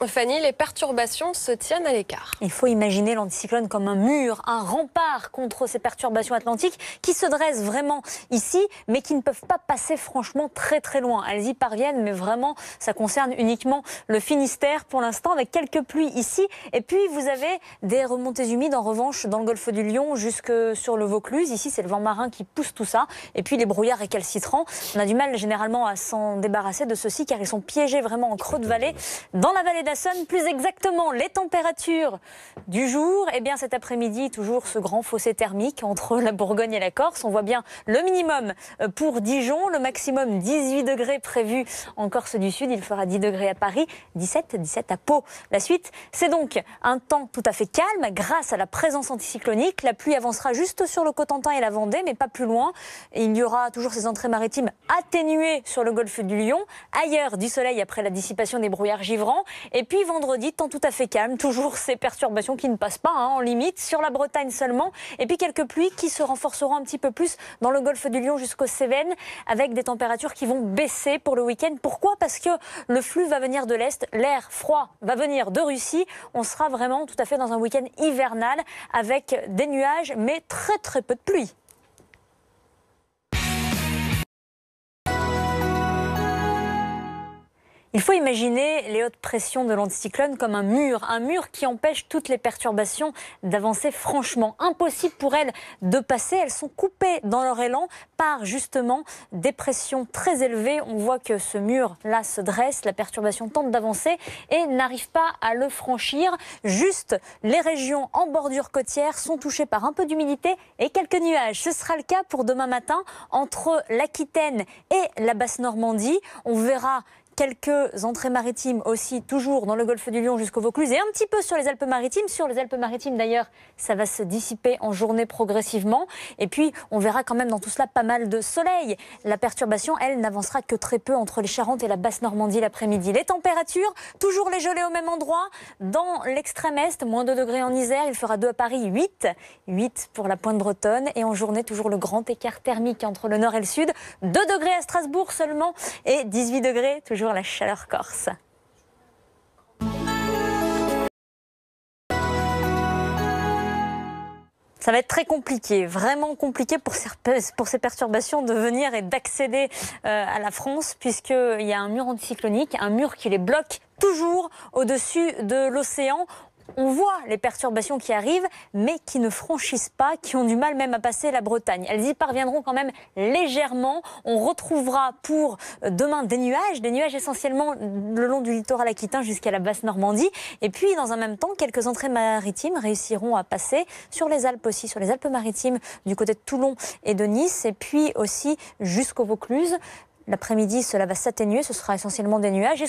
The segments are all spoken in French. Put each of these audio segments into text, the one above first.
Fanny, les perturbations se tiennent à l'écart. Il faut imaginer l'anticyclone comme un mur, un rempart contre ces perturbations atlantiques qui se dressent vraiment ici, mais qui ne peuvent pas passer franchement très très loin. Elles y parviennent, mais vraiment, ça concerne uniquement le Finistère pour l'instant, avec quelques pluies ici. Et puis, vous avez des remontées humides, en revanche, dans le golfe du Lion, jusque sur le Vaucluse. Ici, c'est le vent marin qui pousse tout ça. Et puis, les brouillards récalcitrants. On a du mal généralement à s'en débarrasser de ceux-ci, car ils sont piégés vraiment en creux de vallée. Dans la vallée d'Assonne, plus exactement, les températures du jour. Eh bien, cet après-midi, toujours ce grand fossé thermique entre la Bourgogne et la Corse. On voit bien le minimum pour Dijon, le maximum 18 degrés prévu en Corse du Sud. Il fera 10 degrés à Paris, 17 à Pau. La suite, c'est donc un temps tout à fait calme grâce à la présence anticyclonique. La pluie avancera juste sur le Cotentin et la Vendée, mais pas plus loin. Et il y aura toujours ces entrées maritimes atténuées sur le golfe du Lion. Ailleurs, du soleil après la dissipation des brouillards givrants. Et puis vendredi, temps tout à fait calme. Toujours ces perturbations qui ne passent pas en limite sur la Bretagne seulement. Et puis quelques pluies qui se renforceront un petit peu plus dans le golfe du Lion jusqu'aux Cévennes, avec des températures qui vont baisser pour le week-end. Pourquoi ? Parce que le flux va venir de l'Est, l'air froid va venir de Russie. On sera vraiment tout à fait dans un week-end hivernal avec des nuages, mais très très peu de pluie. Il faut imaginer les hautes pressions de l'anticyclone comme un mur qui empêche toutes les perturbations d'avancer franchement. Impossible pour elles de passer, elles sont coupées dans leur élan par justement des pressions très élevées. On voit que ce mur-là se dresse, la perturbation tente d'avancer et n'arrive pas à le franchir. Juste les régions en bordure côtière sont touchées par un peu d'humidité et quelques nuages. Ce sera le cas pour demain matin entre l'Aquitaine et la Basse-Normandie. On verra quelques entrées maritimes aussi, toujours dans le golfe du Lion jusqu'au Vaucluse et un petit peu sur les Alpes-Maritimes. Sur les Alpes-Maritimes, d'ailleurs, ça va se dissiper en journée progressivement. Et puis, on verra quand même dans tout cela pas mal de soleil. La perturbation, elle, n'avancera que très peu entre les Charentes et la Basse-Normandie l'après-midi. Les températures, toujours les gelées au même endroit. Dans l'extrême est, moins 2 degrés en Isère, il fera 2 à Paris, 8 pour la pointe bretonne. Et en journée, toujours le grand écart thermique entre le nord et le sud. 2 degrés à Strasbourg seulement et 18 degrés, toujours la chaleur corse. Ça va être très compliqué, vraiment compliqué pour ces perturbations de venir et d'accéder à la France, puisqu'il y a un mur anticyclonique, un mur qui les bloque toujours au-dessus de l'océan. On voit les perturbations qui arrivent, mais qui ne franchissent pas, qui ont du mal même à passer la Bretagne. Elles y parviendront quand même légèrement. On retrouvera pour demain des nuages essentiellement le long du littoral aquitain jusqu'à la Basse-Normandie. Et puis, dans un même temps, quelques entrées maritimes réussiront à passer sur les Alpes aussi, sur les Alpes-Maritimes du côté de Toulon et de Nice, et puis aussi jusqu'au Vaucluse. L'après-midi, cela va s'atténuer, ce sera essentiellement des nuages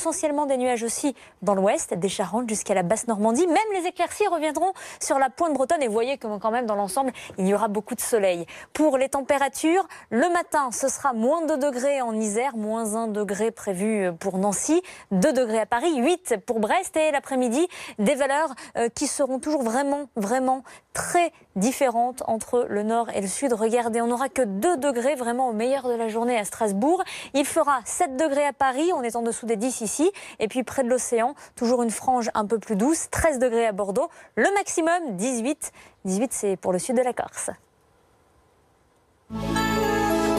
aussi dans l'ouest, des Charentes jusqu'à la Basse-Normandie. Même les éclaircies reviendront sur la pointe bretonne et vous voyez que quand même dans l'ensemble, il y aura beaucoup de soleil. Pour les températures, le matin, ce sera moins 2 degrés en Isère, moins 1 degré prévu pour Nancy, 2 degrés à Paris, 8 pour Brest et l'après-midi, des valeurs qui seront toujours vraiment très différentes entre le nord et le sud. Regardez, on n'aura que 2 degrés vraiment au meilleur de la journée à Strasbourg. Il fera 7 degrés à Paris, on est en dessous des 10 ici. Et puis près de l'océan, toujours une frange un peu plus douce, 13 degrés à Bordeaux. Le maximum, 18. 18, c'est pour le sud de la Corse.